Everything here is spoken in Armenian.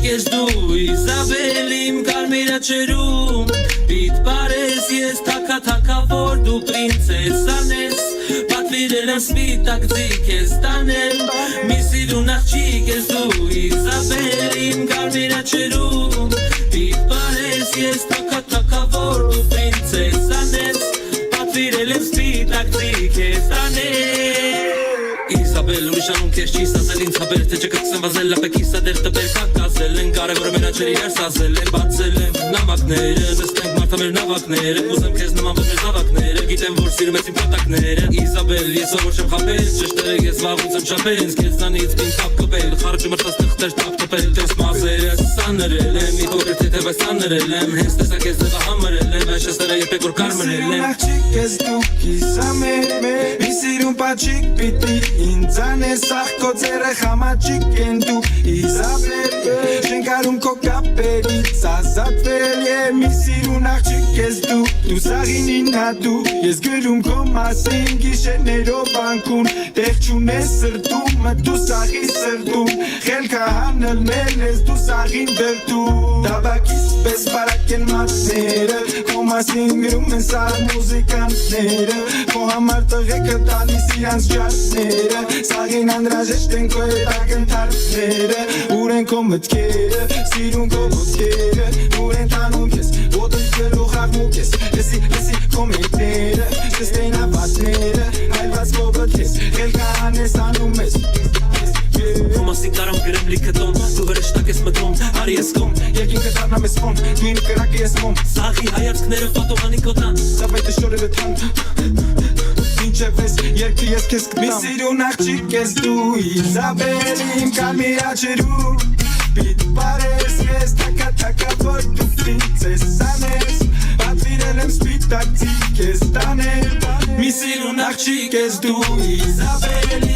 Ես դու Իզաբել իմ կարմիրաչերում Պիտ պարես ես թակաթակավոր դու պրինցեսան ես Պատվիրել եմ սպիտակ ձիք ես տանել Մի սիրուն աղջիկ ես դու Իզաբել իմ կարմիրաչերում Պիտ պարես ես թակաթակավոր դու պրինցեսան ես Պատվիրել եմ սպիտակ ձիք ես տանել Իզաբել ուրիշանում կես չի սազել ինձ հաբել Թե չկքսեմ վազել լապեքիսա դեր տպեր կակազել են Կարևորը մենաչեր իրար սազել են Բացել եմ նամակները Նստենք մարդա մեր նավակները Ուզեմ կեզ նման ոչ մեր զավակները Գիտեմ որ սիրում ես իմ պատակները Իզաբել ես ով որ չեմ խապել Ճշտերը ես վաղուց եմ չապել Ինձ կեզնանից պին թապ կպել Խարճը մրտած տղտեր թապ տպել Տես մազերը սաներել եմ Մի հորր թեթև այս սաներել եմ Հենց տեսակ ես դեպա համրել եմ Այս շեստերը երբեք որ կարմրել եմ Աղջիկ ես դու կիսամեր Մի սիրուն պաչիկ պիտի ինձանես Աղ քո ձերը խամաչիկ են դու Իզաբել Շենքարում քո կապերից ազատվել Մի սիրուն աղջիկ ես դու սաղինին հատու Ես գրում քո մասին գիշերներով անկուն Տեղ չունես սրտում դու սաղի սրտում Խելքը հանելնել ես դու սաղին դրտում Տաբակիս պես բարակ են մատները Քո մասին գրում են սաղ մուզիկանները Քո համար տղեկը տալիս իրանց ջարդները Սաղին անրաժեշտ են քո հետ ակնթարդները Ուր են քո մտքերը, սիրուն քո ոտքերը Ուր են տանում քեզ, ոտքերով խաղմուկ ես Լսի կոմենտները, շեստեն ավատները Հայլված քո բտքես, խելքը հանես անում ես Քո մասին կարամ գրեմ լիքը տոն Դու վրեշտակ ես մտնում, արի ես կոմ Երկինքը դառնամ ես ֆոն, դու իմ կրակը ես մոմ Սաղի հայացքները պատողանի կոտան Սավայտը շորերը թան Ինչև ես երկի ես կեզ կտամ Մի սիրուն աղջիկ ես դու Իզաբել իմ կարմիրաչերում Պիտ պարես ես թակաթակավոր դու պրինցեսան ես Պատվիրել եմ սպիտակ ձիք ես տանել Մի սիրուն աղջիկ ես դու Իզաբել